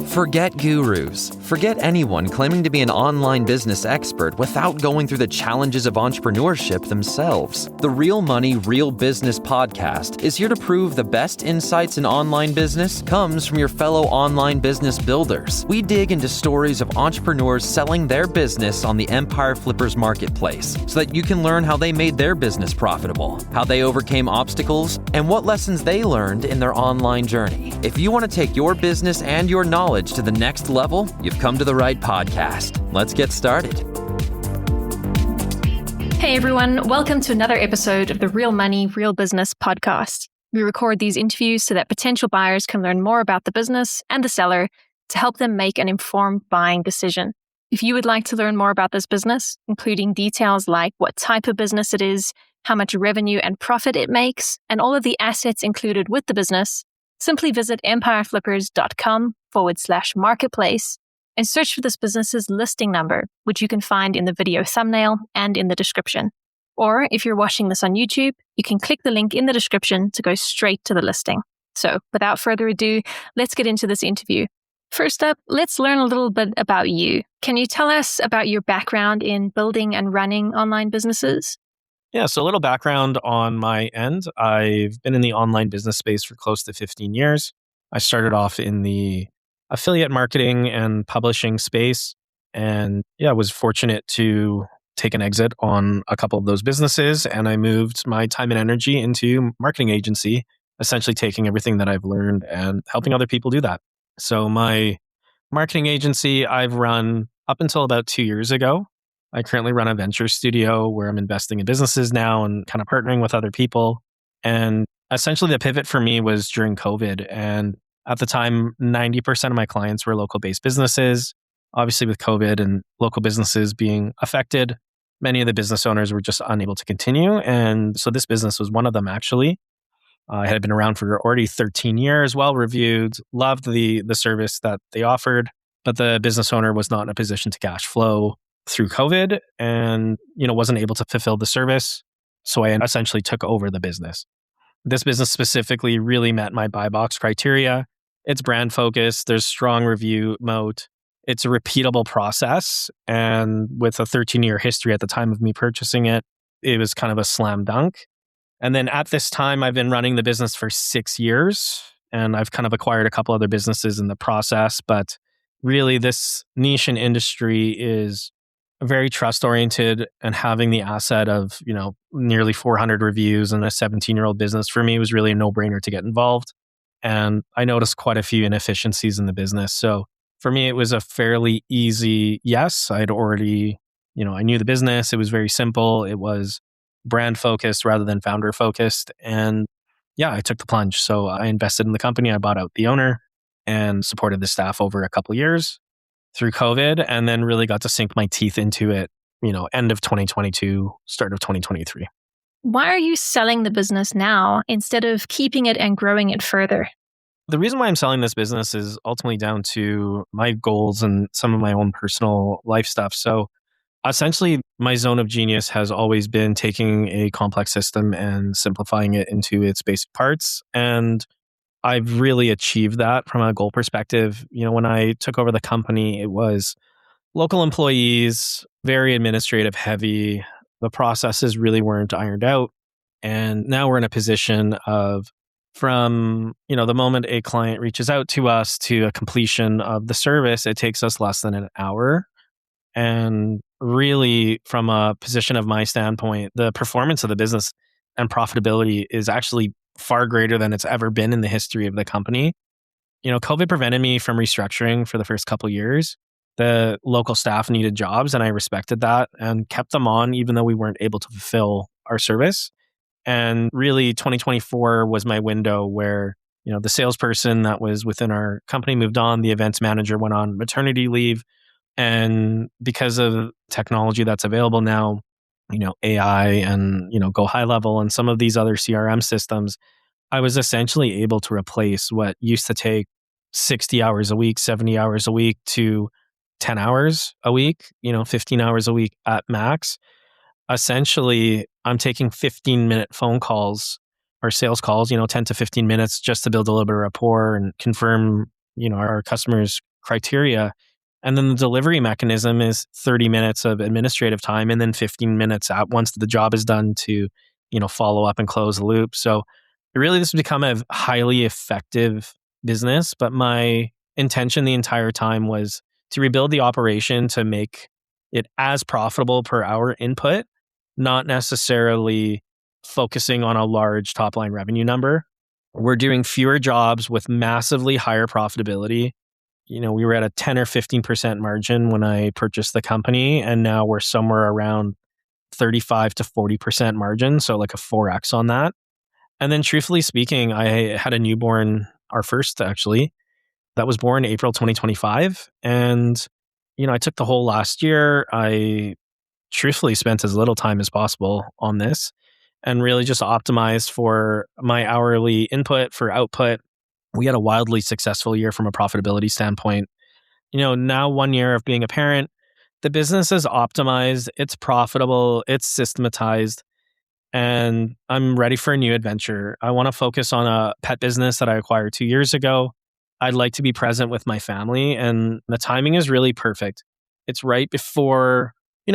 Forget gurus. Forget anyone claiming to be an online business expert without going through the challenges of entrepreneurship themselves. The Real Money, Real Business podcast is here to prove the best insights in online business comes from your fellow online business builders. We dig into stories of entrepreneurs selling their business on the Empire Flippers marketplace so that you can learn how they made their business profitable, how they overcame obstacles, and what lessons they learned in their online journey. If you want to take your business and your knowledge to the next level, you've come to the right podcast. Let's get started. Hey everyone, welcome to another episode of the Real Money, Real Business podcast. We record these interviews so that potential buyers can learn more about the business and the seller to help them make an informed buying decision. If you would like to learn more about this business, including details like what type of business it is, how much revenue and profit it makes, and all of the assets included with the business, simply visit empireflippers.com/marketplace and search for this business's listing number, which you can find in the video thumbnail and in the description. Or if you're watching this on YouTube, you can click the link in the description to go straight to the listing. So without further ado, let's get into this interview. First up, let's learn a little bit about you. Can you tell us about your background in building and running online businesses? Yeah, so a little background on my end. I've been in the online business space for close to 15 years. I started off in the affiliate marketing and publishing space, and was fortunate to take an exit on a couple of those businesses, and I moved my time and energy into marketing agency, essentially taking everything that I've learned and helping other people do that. So my marketing agency I've run up until about 2 years ago. I currently run a venture studio where I'm investing in businesses now and kind of partnering with other people. And essentially the pivot for me was during COVID. And at the time, 90% of my clients were local-based businesses. Obviously with COVID and local businesses being affected, many of the business owners were just unable to continue. And so this business was one of them actually. I had been around for already 13 years, well-reviewed, loved the service that they offered, but the business owner was not in a position to cash flow through COVID and, wasn't able to fulfill the service. So I essentially took over the business. This business specifically really met my buy box criteria. It's brand focused. There's strong review moat. It's a repeatable process. And with a 13-year history at the time of me purchasing it, it was kind of a slam dunk. And then at this time, I've been running the business for 6 years and I've kind of acquired a couple other businesses in the process. But really this niche and industry is very trust-oriented, and having the asset of, nearly 400 reviews and a 17-year-old business for me was really a no-brainer to get involved. And I noticed quite a few inefficiencies in the business. So for me, it was a fairly easy yes. I'd already, I knew the business. It was very simple. It was brand-focused rather than founder-focused. And I took the plunge. So I invested in the company. I bought out the owner and supported the staff over a couple of years through COVID, and then really got to sink my teeth into it, end of 2022, start of 2023. Why are you selling the business now instead of keeping it and growing it further? The reason why I'm selling this business is ultimately down to my goals and some of my own personal life stuff. So essentially, my zone of genius has always been taking a complex system and simplifying it into its basic parts. And I've really achieved that from a goal perspective. When I took over the company, it was local employees, very administrative heavy. The processes really weren't ironed out. And now we're in a position of from, the moment a client reaches out to us to a completion of the service, it takes us less than an hour. And really, from a position of my standpoint, the performance of the business and profitability is actually far greater than it's ever been in the history of the company. COVID prevented me from restructuring for the first couple of years. The local staff needed jobs and I respected that and kept them on even though we weren't able to fulfill our service. And really 2024 was my window where, the salesperson that was within our company moved on, the events manager went on maternity leave. And because of technology that's available now, AI and, Go High Level and some of these other CRM systems, I was essentially able to replace what used to take 60 hours a week, 70 hours a week to 10 hours a week, 15 hours a week at max. Essentially, I'm taking 15-minute phone calls our sales calls, 10 to 15 minutes just to build a little bit of rapport and confirm, our customers' criteria. And then the delivery mechanism is 30 minutes of administrative time and then 15 minutes out once the job is done to, follow up and close the loop. So really this has become a highly effective business, but my intention the entire time was to rebuild the operation to make it as profitable per hour input, not necessarily focusing on a large top line revenue number. We're doing fewer jobs with massively higher profitability. We were at a 10 or 15% margin when I purchased the company, and now we're somewhere around 35 to 40% margin, so like a 4x on that. And then truthfully speaking, I had a newborn, our first actually, that was born April 2025. And, I took the whole last year. I truthfully spent as little time as possible on this and really just optimized for my hourly input for output. We had a wildly successful year from a profitability standpoint. Now 1 year of being a parent, the business is optimized, it's profitable, it's systematized, and I'm ready for a new adventure. I want to focus on a pet business that I acquired 2 years ago. I'd like to be present with my family, and the timing is really perfect. It's right before,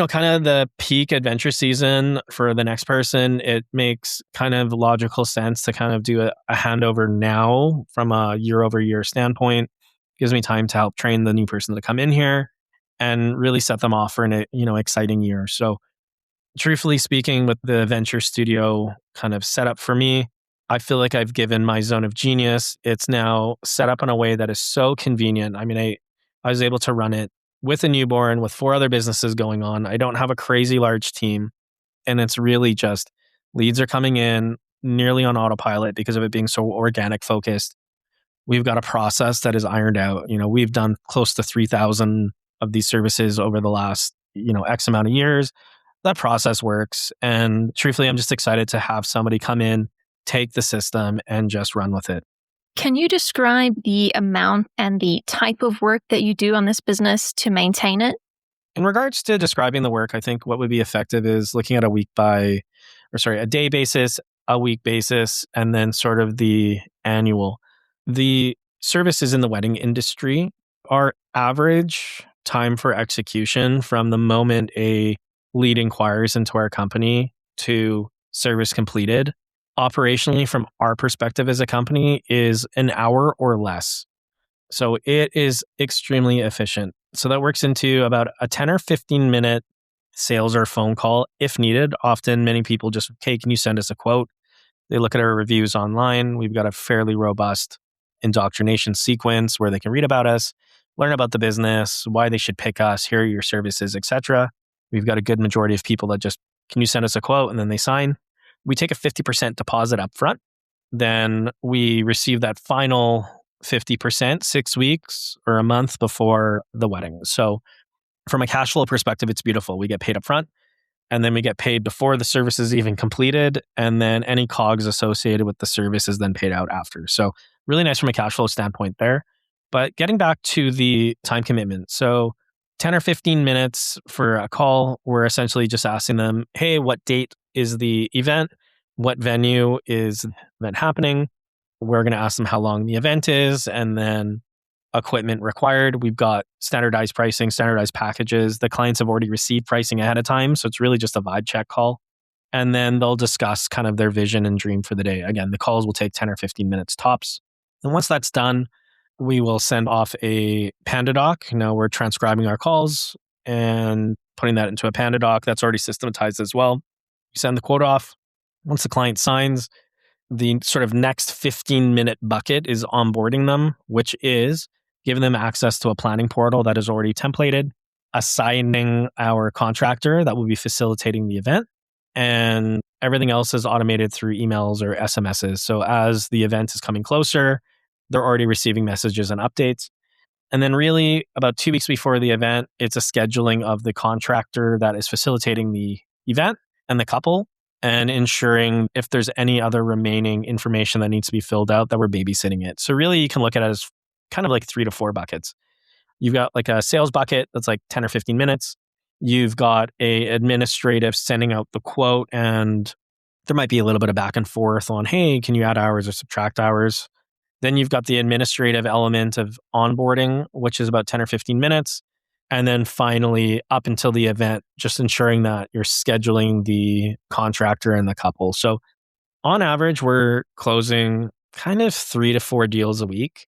kind of the peak adventure season for the next person. It makes kind of logical sense to kind of do a handover now from a year over year standpoint. Gives me time to help train the new person to come in here and really set them off for an, exciting year. So truthfully speaking, with the venture studio kind of set up for me, I feel like I've given my zone of genius. It's now set up in a way that is so convenient. I mean, I was able to run it with a newborn, with 4 other businesses going on. I don't have a crazy large team. And it's really just leads are coming in nearly on autopilot because of it being so organic focused. We've got a process that is ironed out. We've done close to 3,000 of these services over the last, X amount of years. That process works. And truthfully, I'm just excited to have somebody come in, take the system and just run with it. Can you describe the amount and the type of work that you do on this business to maintain it? In regards to describing the work, I think what would be effective is looking at a day basis, a week basis, and then sort of the annual. The services in the wedding industry, our average time for execution from the moment a lead inquires into our company to service completed, operationally from our perspective as a company, is an hour or less. So it is extremely efficient. So that works into about a 10 or 15 minute sales or phone call if needed. Often many people just, hey, can you send us a quote? They look at our reviews online. We've got a fairly robust indoctrination sequence where they can read about us, learn about the business, why they should pick us, here are your services, etc. We've got a good majority of people that just, can you send us a quote? And then they sign. We take a 50% deposit up front. Then we receive that final 50% 6 weeks or a month before the wedding. So from a cash flow perspective, it's beautiful. We get paid up front, and then we get paid before the service is even completed. And then any COGS associated with the service is then paid out after. So really nice from a cash flow standpoint there. But getting back to the time commitment. So 10 or 15 minutes for a call, we're essentially just asking them, hey, what date is the event? What venue is the event happening? We're going to ask them how long the event is, and then equipment required. We've got standardized pricing, standardized packages. The clients have already received pricing ahead of time, so it's really just a vibe check call. And then they'll discuss kind of their vision and dream for the day. Again, the calls will take 10 or 15 minutes tops. And once that's done, we will send off a Panda doc. Now we're transcribing our calls and putting that into a Panda doc that's already systematized as well. You send the quote off. Once the client signs, the sort of next 15-minute bucket is onboarding them, which is giving them access to a planning portal that is already templated, assigning our contractor that will be facilitating the event, and everything else is automated through emails or SMSs. So as the event is coming closer, they're already receiving messages and updates. And then really about 2 weeks before the event, it's a scheduling of the contractor that is facilitating the event and the couple, and ensuring if there's any other remaining information that needs to be filled out, that we're babysitting it. So really you can look at it as kind of like 3 to 4 buckets. You've got like a sales bucket that's like 10 or 15 minutes. You've got a administrative sending out the quote and There might be a little bit of back and forth on, hey, can you add hours or subtract hours? Then you've got the administrative element of onboarding, which is about 10 or 15 minutes. And then finally, up until the event, just ensuring that you're scheduling the contractor and the couple. So on average, we're closing kind of 3 to 4 deals a week.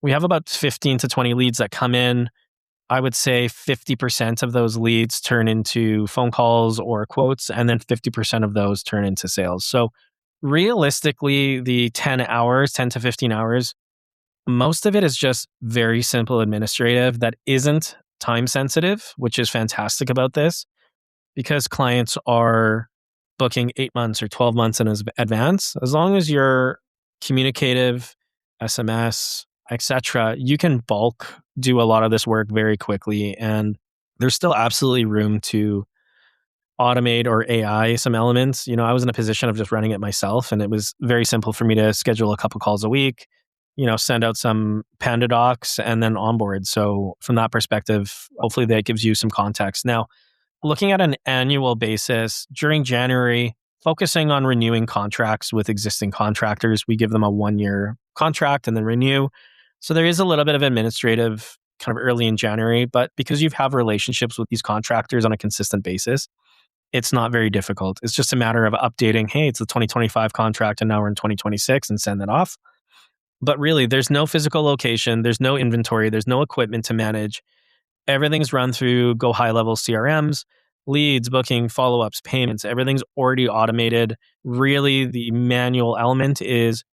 We have about 15 to 20 leads that come in. I would say 50% of those leads turn into phone calls or quotes, and then 50% of those turn into sales. So realistically, the 10 to 15 hours, most of it is just very simple administrative that isn't time sensitive, which is fantastic about this because clients are booking 8 months or 12 months in advance. As long as you're communicative, SMS, etc., you can bulk do a lot of this work very quickly. And there's still absolutely room to automate or AI some elements. I was in a position of just running it myself, and it was very simple for me to schedule a couple calls a week, send out some Panda docs and then onboard. So from that perspective, hopefully that gives you some context. Now, looking at an annual basis during January, focusing on renewing contracts with existing contractors, we give them a 1-year contract and then renew. So there is a little bit of administrative kind of early in January, but because you have relationships with these contractors on a consistent basis, it's not very difficult. It's just a matter of updating, hey, it's the 2025 contract and now we're in 2026 and send that off. But really, there's no physical location, there's no inventory, there's no equipment to manage. Everything's run through Go High Level CRMs, leads, booking, follow-ups, payments. Everything's already automated. Really, the manual element is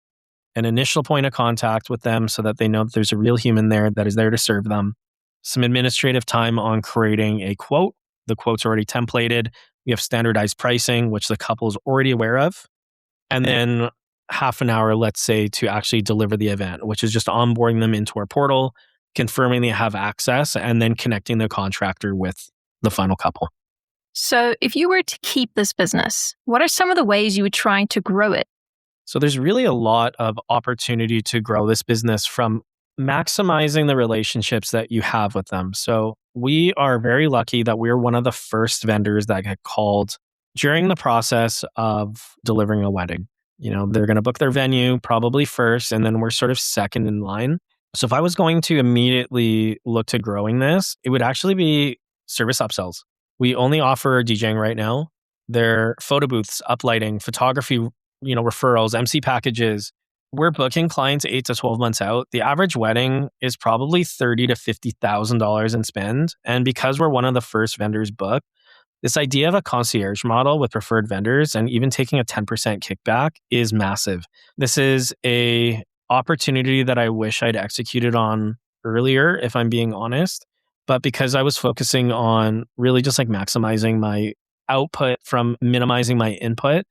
an initial point of contact with them so that they know that there's a real human there that is there to serve them. Some administrative time on creating a quote. The quote's already templated. We have standardized pricing, which the couple is already aware of. And then half an hour, let's say, to actually deliver the event, which is just onboarding them into our portal, confirming they have access, and then connecting the contractor with the final couple. So if you were to keep this business, what are some of the ways you would try to grow it? So there's really a lot of opportunity to grow this business from maximizing the relationships that you have with them. So we are very lucky that we're one of the first vendors that get called during the process of delivering a wedding. They're going to book their venue probably first, and then we're sort of second in line. So if I was going to immediately look to growing this, it would actually be service upsells. We only offer DJing right now. They're photo booths, uplighting, photography, referrals, MC packages. We're booking clients 8 to 12 months out. The average wedding is probably $30,000 to $50,000 in spend. And because we're one of the first vendors booked, this idea of a concierge model with preferred vendors and even taking a 10% kickback is massive. This is a opportunity that I wish I'd executed on earlier, if I'm being honest. But because I was focusing on really just like maximizing my output from minimizing my input,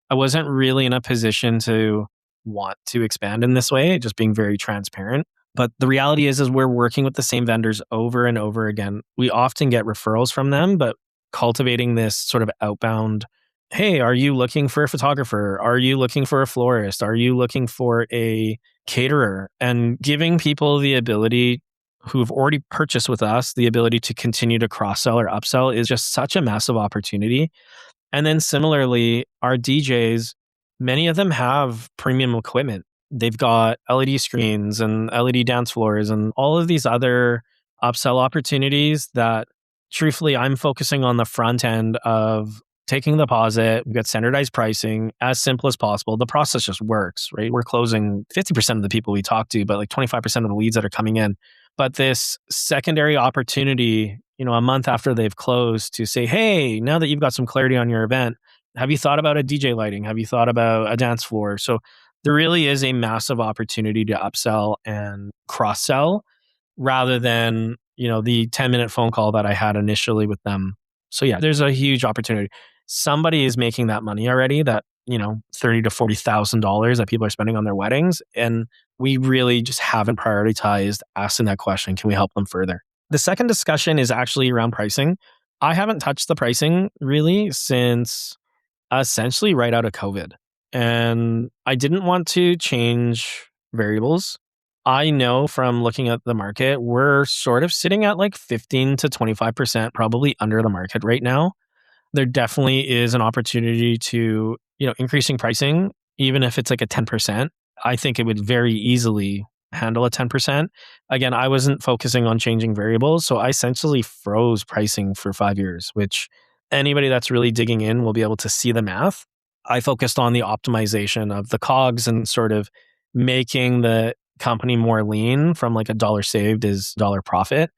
I wasn't really in a position to want to expand in this way, just being very transparent. But the reality is we're working with the same vendors over and over again. We often get referrals from them, but cultivating this sort of outbound, hey, are you looking for a photographer? Are you looking for a florist? Are you looking for a caterer? And giving people the ability who've already purchased with us, the ability to continue to cross-sell or upsell is just such a massive opportunity. And then similarly, our DJs, many of them have premium equipment. They've got LED screens and LED dance floors and all of these other upsell opportunities that truthfully, I'm focusing on the front end of taking the deposit. We've got standardized pricing as simple as possible. The process just works, right? We're closing 50% of the people we talk to, but like 25% of the leads that are coming in. But this secondary opportunity, a month after they've closed to say, hey, now that you've got some clarity on your event, have you thought about a DJ lighting? Have you thought about a dance floor? So there really is a massive opportunity to upsell and cross-sell rather than, the 10-minute phone call that I had initially with them. So yeah, there's a huge opportunity. Somebody is making that money already, that, $30,000 to $40,000 that people are spending on their weddings. And we really just haven't prioritized asking that question. Can we help them further? The second discussion is actually around pricing. I haven't touched the pricing really since essentially right out of COVID. And I didn't want to change variables. I know from looking at the market, we're sort of sitting at like 15 to 25% probably under the market right now. There definitely is an opportunity to increasing pricing, even if it's like a 10%, I think it would very easily handle a 10%. Again, I wasn't focusing on changing variables. So I essentially froze pricing for 5 years, which anybody that's really digging in will be able to see the math. I focused on the optimization of the COGS and sort of making the company more lean from like a dollar saved is dollar profit.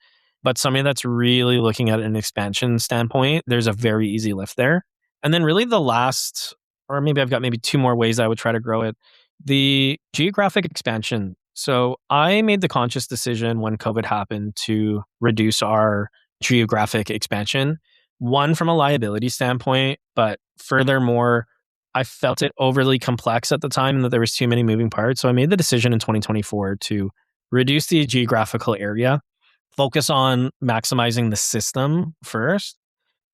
But somebody that's really looking at an expansion standpoint, there's a very easy lift there. And then really the last, or maybe I've got maybe two more ways I would try to grow it. The geographic expansion. So I made the conscious decision when COVID happened to reduce our geographic expansion. One, from a liability standpoint, but furthermore, I felt it overly complex at the time and that there was too many moving parts. So I made the decision in 2024 to reduce the geographical area, focus on maximizing the system first.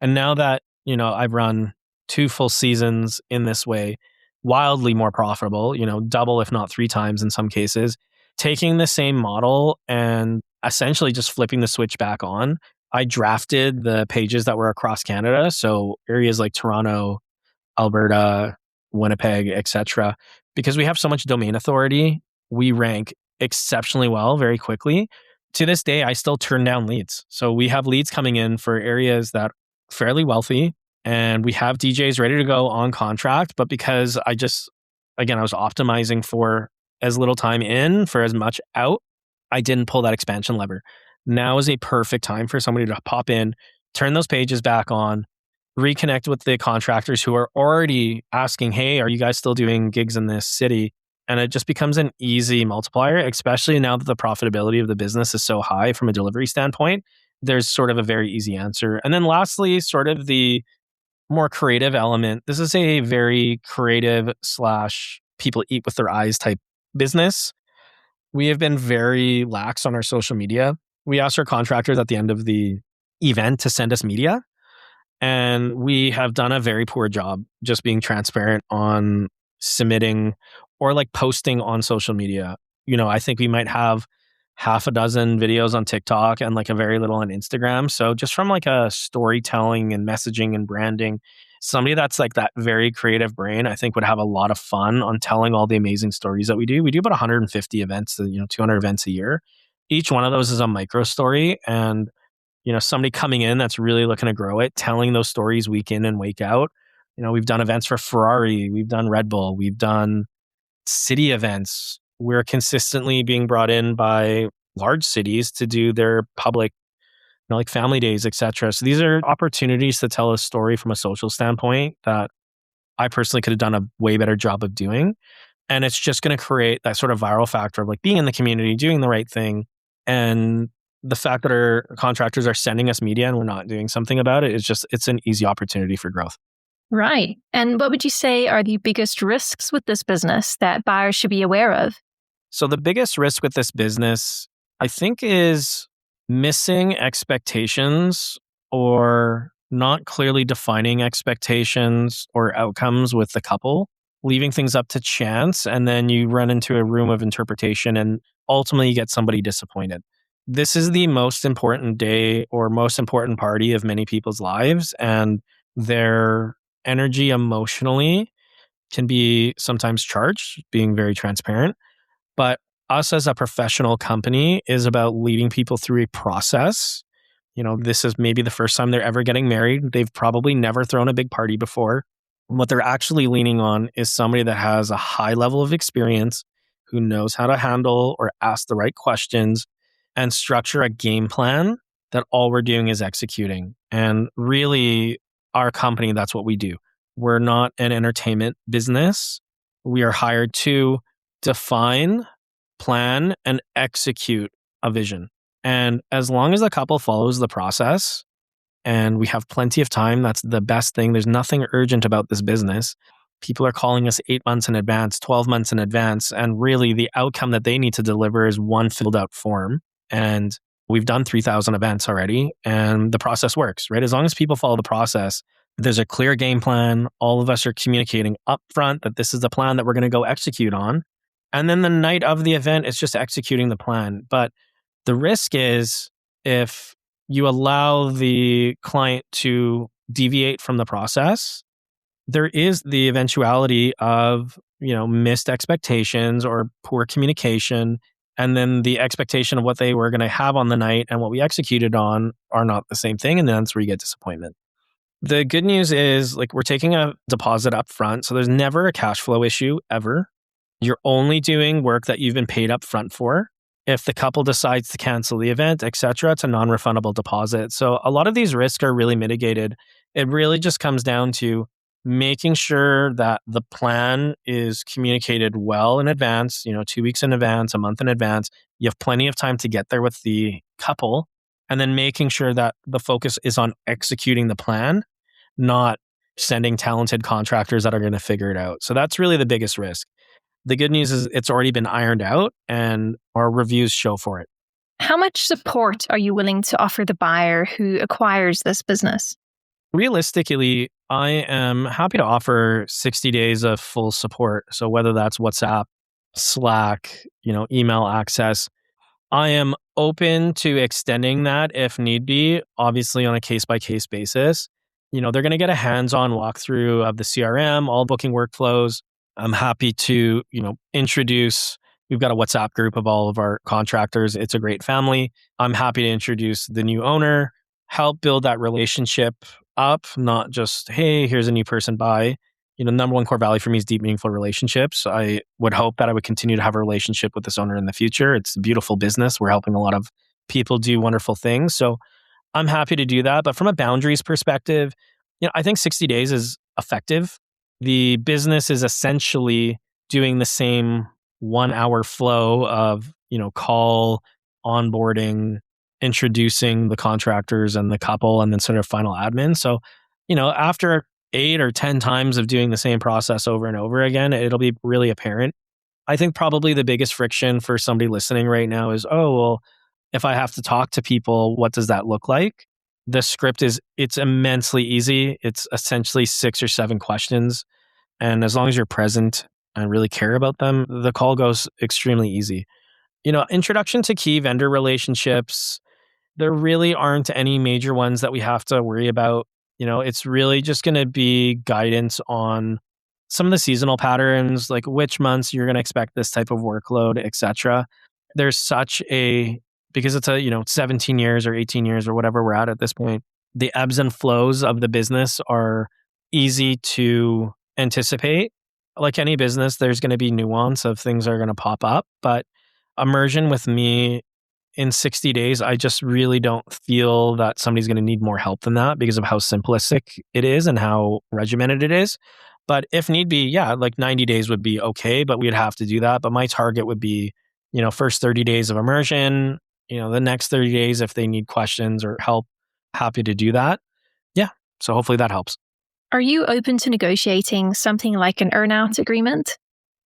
And now that, I've run 2 full seasons in this way, wildly more profitable, double, if not 3 times in some cases, taking the same model and essentially just flipping the switch back on. I drafted the pages that were across Canada. So areas like Toronto, Alberta, Winnipeg, etc. Because we have so much domain authority, we rank exceptionally well very quickly. To this day, I still turn down leads. So we have leads coming in for areas that are fairly wealthy, and we have DJs ready to go on contract. But because I was optimizing for as little time in for as much out, I didn't pull that expansion lever. Now is a perfect time for somebody to pop in, turn those pages back on, reconnect with the contractors who are already asking, hey, are you guys still doing gigs in this city? And it just becomes an easy multiplier, especially now that the profitability of the business is so high from a delivery standpoint. There's sort of a very easy answer. And then lastly, sort of the more creative element. This is a very creative / people eat with their eyes type business. We have been very lax on our social media. We ask our contractors at the end of the event to send us media. And we have done a very poor job just being transparent on submitting or like posting on social media. I think we might have half a dozen videos on TikTok and like a very little on Instagram. So just from like a storytelling and messaging and branding, somebody that's like that very creative brain, I think would have a lot of fun on telling all the amazing stories that we do. We do about 150 events, 200 events a year. Each one of those is a micro story, and somebody coming in that's really looking to grow it, telling those stories week in and week out. We've done events for Ferrari, we've done Red Bull, we've done city events. We're consistently being brought in by large cities to do their public, like family days, etc. So these are opportunities to tell a story from a social standpoint that I personally could have done a way better job of doing. And it's just going to create that sort of viral factor of like being in the community, doing the right thing. And the fact that our contractors are sending us media and we're not doing something about it, it's an easy opportunity for growth. Right. And what would you say are the biggest risks with this business that buyers should be aware of? So the biggest risk with this business, I think, is missing expectations or not clearly defining expectations or outcomes with the couple, leaving things up to chance. And then you run into a room of interpretation and ultimately you get somebody disappointed. This is the most important day or most important party of many people's lives, and their energy emotionally can be sometimes charged, being very transparent. But us as a professional company is about leading people through a process. This is maybe the first time they're ever getting married. They've probably never thrown a big party before. And what they're actually leaning on is somebody that has a high level of experience, who knows how to handle or ask the right questions and structure a game plan that all we're doing is executing. And really, our company, that's what we do. We're not an entertainment business. We are hired to define, plan, and execute a vision. And as long as the couple follows the process and we have plenty of time, that's the best thing. There's nothing urgent about this business. People are calling us 8 months in advance, 12 months in advance. And really the outcome that they need to deliver is one filled out form. And we've done 3,000 events already, and the process works, right? As long as people follow the process, there's a clear game plan. All of us are communicating upfront that this is the plan that we're going to go execute on. And then the night of the event, it's just executing the plan. But the risk is if you allow the client to deviate from the process, there is the eventuality of, missed expectations or poor communication. And then the expectation of what they were going to have on the night and what we executed on are not the same thing. And then that's where you get disappointment. The good news is we're taking a deposit up front. So there's never a cash flow issue ever. You're only doing work that you've been paid up front for. If the couple decides to cancel the event, etc., it's a non-refundable deposit. So a lot of these risks are really mitigated. It really just comes down to making sure that the plan is communicated well in advance, 2 weeks in advance, a month in advance. You have plenty of time to get there with the couple, and then making sure that the focus is on executing the plan, not sending talented contractors that are going to figure it out. So that's really the biggest risk. The good news is it's already been ironed out and our reviews show for it. How much support are you willing to offer the buyer who acquires this business? Realistically, I am happy to offer 60 days of full support. So whether that's WhatsApp, Slack, email access, I am open to extending that if need be, obviously on a case-by-case basis. They're going to get a hands-on walkthrough of the CRM, all booking workflows. I'm happy to, introduce, we've got a WhatsApp group of all of our contractors. It's a great family. I'm happy to introduce the new owner, help build that relationship up, not just, hey, here's a new person by. Number one core value for me is deep, meaningful relationships. I would hope that I would continue to have a relationship with this owner in the future. It's a beautiful business. We're helping a lot of people do wonderful things. So I'm happy to do that. But from a boundaries perspective, I think 60 days is effective. The business is essentially doing the same 1 hour flow of, call, onboarding, introducing the contractors and the couple, and then sort of final admin. So, after 8 or 10 times of doing the same process over and over again, it'll be really apparent. I think probably the biggest friction for somebody listening right now is, oh, well, if I have to talk to people, what does that look like? The script it's immensely easy. It's essentially 6 or 7 questions. And as long as you're present and really care about them, the call goes extremely easy. Introduction to key vendor relationships, there really aren't any major ones that we have to worry about. It's really just going to be guidance on some of the seasonal patterns, like which months you're going to expect this type of workload, etc. There's because it's 17 years or 18 years or whatever we're at this point, the ebbs and flows of the business are easy to anticipate. Like any business, there's going to be nuance of things that are going to pop up, but immersion with me in 60 days, I just really don't feel that somebody's going to need more help than that because of how simplistic it is and how regimented it is. But if need be, 90 days would be okay, but we'd have to do that. But my target would be, first 30 days of immersion, the next 30 days, if they need questions or help, happy to do that. Yeah. So hopefully that helps. Are you open to negotiating something like an earn-out agreement?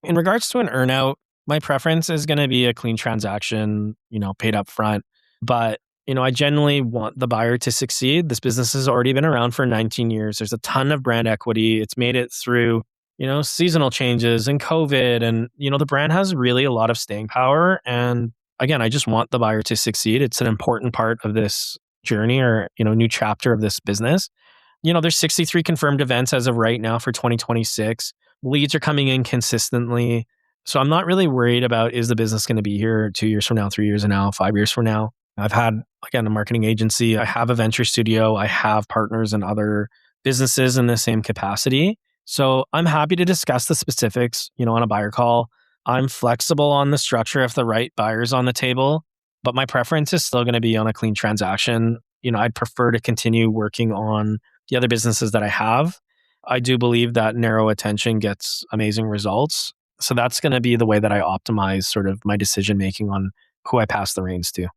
In regards to an earn-out, my preference is going to be a clean transaction, paid up front. But, I genuinely want the buyer to succeed. This business has already been around for 19 years. There's a ton of brand equity. It's made it through, seasonal changes and COVID. And, the brand has really a lot of staying power. And again, I just want the buyer to succeed. It's an important part of this journey or, new chapter of this business. There's 63 confirmed events as of right now for 2026. Leads are coming in consistently. So I'm not really worried about, is the business going to be here 2 years from now, 3 years from now, 5 years from now? I've had, again, a marketing agency. I have a venture studio. I have partners in other businesses in the same capacity. So I'm happy to discuss the specifics, on a buyer call. I'm flexible on the structure if the right buyer's on the table, but my preference is still going to be on a clean transaction. I'd prefer to continue working on the other businesses that I have. I do believe that narrow attention gets amazing results. So that's going to be the way that I optimize sort of my decision-making on who I pass the reins to.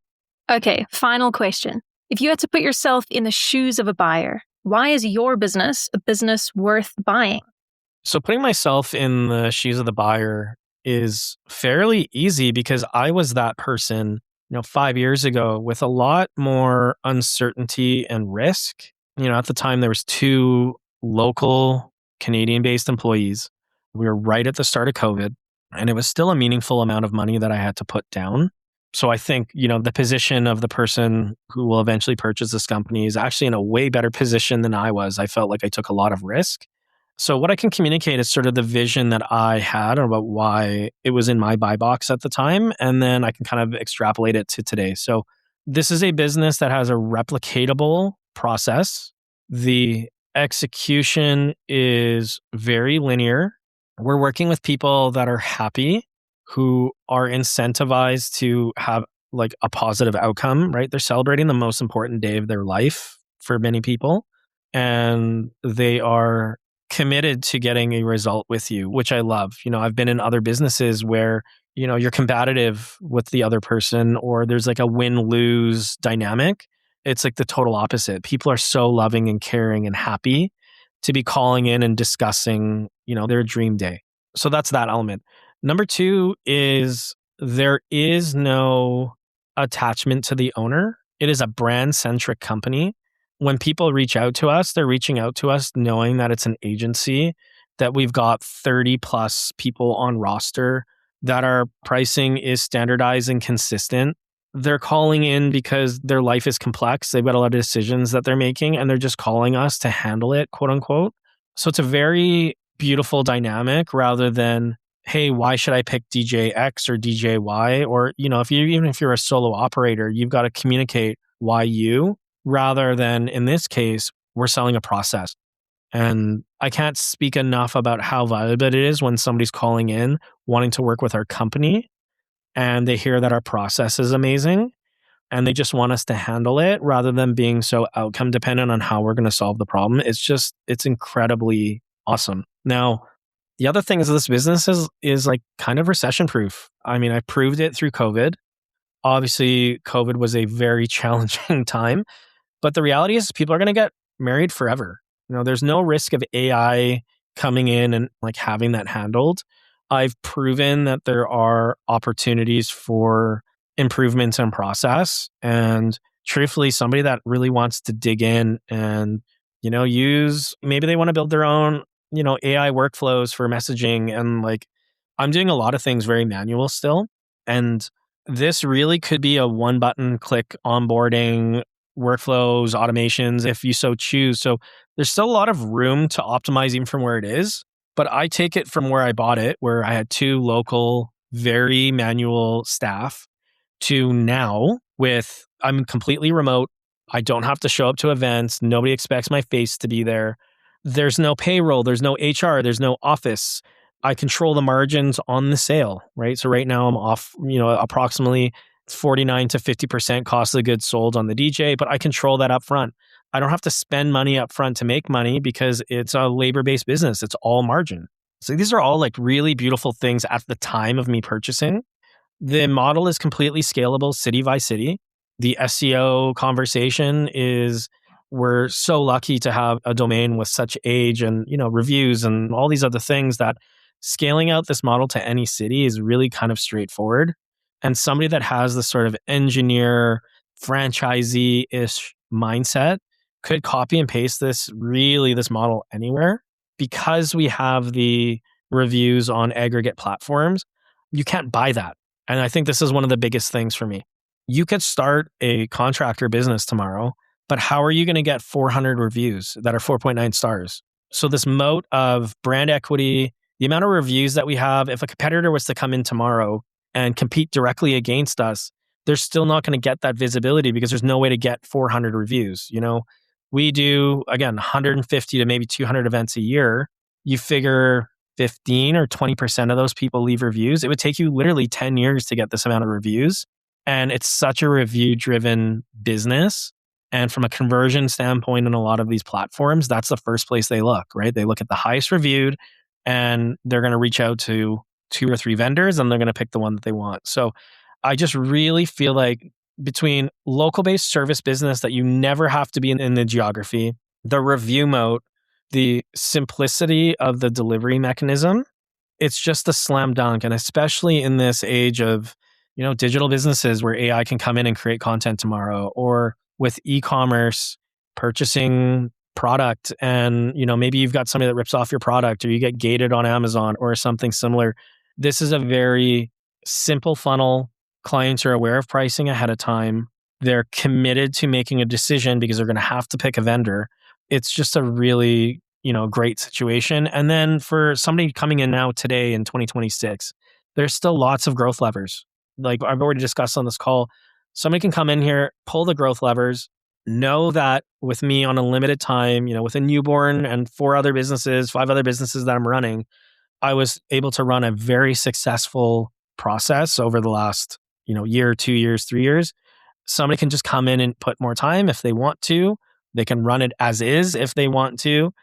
Okay, final question. If you had to put yourself in the shoes of a buyer, why is your business a business worth buying? So putting myself in the shoes of the buyer is fairly easy because I was that person, 5 years ago with a lot more uncertainty and risk. At the time there was 2 local Canadian-based employees. We were right at the start of COVID, and it was still a meaningful amount of money that I had to put down. So I think, the position of the person who will eventually purchase this company is actually in a way better position than I was. I felt like I took a lot of risk. So what I can communicate is sort of the vision that I had about why it was in my buy box at the time. And then I can kind of extrapolate it to today. So this is a business that has a replicatable process. The execution is very linear. We're working with people that are happy, who are incentivized to have like a positive outcome, right? They're celebrating the most important day of their life for many people. And they are committed to getting a result with you, which I love. I've been in other businesses where, you're combative with the other person or there's like a win-lose dynamic. It's like the total opposite. People are so loving and caring and happy to be calling in and discussing, their dream day. So that's that element. Number two is there is no attachment to the owner. It is a brand-centric company. When people reach out to us, they're reaching out to us knowing that it's an agency, that we've got 30 plus people on roster, that our pricing is standardized and consistent. They're calling in because their life is complex. They've got a lot of decisions that they're making and they're just calling us to handle it, quote unquote. So it's a very beautiful dynamic rather than, hey, why should I pick DJ X or DJ Y? Or, even if you're a solo operator, you've got to communicate why you, rather than in this case, we're selling a process. And I can't speak enough about how valuable it is when somebody's calling in wanting to work with our company and they hear that our process is amazing and they just want us to handle it rather than being so outcome dependent on how we're going to solve the problem. It's incredibly awesome. Now, the other thing is this business is like kind of recession proof. I mean, I proved it through COVID. Obviously, COVID was a very challenging time, but the reality is people are going to get married forever. There's no risk of AI coming in and like having that handled. I've proven that there are opportunities for improvements in process. And truthfully, somebody that really wants to dig in and, maybe they want to build their own, AI workflows for messaging. And like, I'm doing a lot of things very manual still. And this really could be a one button click onboarding workflows, automations, if you so choose. So there's still a lot of room to optimize even from where it is. But I take it from where I bought it, where I had 2 local, very manual staff, to now I'm completely remote. I don't have to show up to events. Nobody expects my face to be there. There's no payroll. There's no HR. There's no office. I control the margins on the sale, right? So right now I'm off, approximately 49 to 50% cost of goods sold on the DJ, but I control that up front. I don't have to spend money up front to make money because it's a labor-based business. It's all margin. So these are all like really beautiful things at the time of me purchasing. The model is completely scalable city by city. The SEO conversation is, we're so lucky to have a domain with such age and, reviews and all these other things that scaling out this model to any city is really kind of straightforward. And somebody that has this sort of engineer, franchisee-ish mindset could copy and paste this model anywhere. Because we have the reviews on aggregate platforms, you can't buy that. And I think this is one of the biggest things for me. You could start a contractor business tomorrow, but how are you going to get 400 reviews that are 4.9 stars? So this moat of brand equity, the amount of reviews that we have, if a competitor was to come in tomorrow and compete directly against us, they're still not going to get that visibility because there's no way to get 400 reviews. We do, again, 150 to maybe 200 events a year. You figure 15 or 20% of those people leave reviews. It would take you literally 10 years to get this amount of reviews. And it's such a review-driven business. And from a conversion standpoint in a lot of these platforms, that's the first place they look, right? They look at the highest reviewed and they're going to reach out to 2 or 3 vendors and they're going to pick the one that they want. So I just really feel like between local-based service business that you never have to be in the geography, the review mode, the simplicity of the delivery mechanism, it's just a slam dunk. And especially in this age of, digital businesses where AI can come in and create content tomorrow, or with e-commerce purchasing product and, maybe you've got somebody that rips off your product or you get gated on Amazon or something similar. This is a very simple funnel. Clients are aware of pricing ahead of time. They're committed to making a decision because they're going to have to pick a vendor. It's just a really, great situation. And then for somebody coming in now today in 2026, there's still lots of growth levers. Like I've already discussed on this call, somebody can come in here, pull the growth levers, know that with me on a limited time, with a newborn and 5 other businesses that I'm running, I was able to run a very successful process over the last, year, 2 years, 3 years. Somebody can just come in and put more time if they want to. They can run it as is if they want to.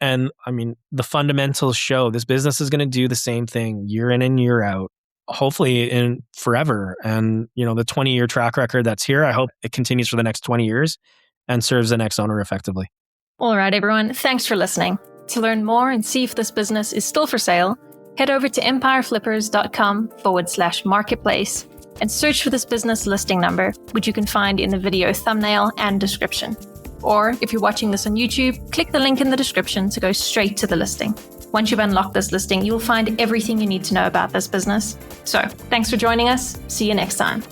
And I mean, the fundamentals show this business is going to do the same thing year in and year out, hopefully in forever. And, the 20-year track record that's here, I hope it continues for the next 20 years and serves the next owner effectively. All right, everyone. Thanks for listening. To learn more and see if this business is still for sale, head over to empireflippers.com/marketplace and search for this business listing number, which you can find in the video thumbnail and description. Or if you're watching this on YouTube, click the link in the description to go straight to the listing. Once you've unlocked this listing, you'll find everything you need to know about this business. So, thanks for joining us. See you next time.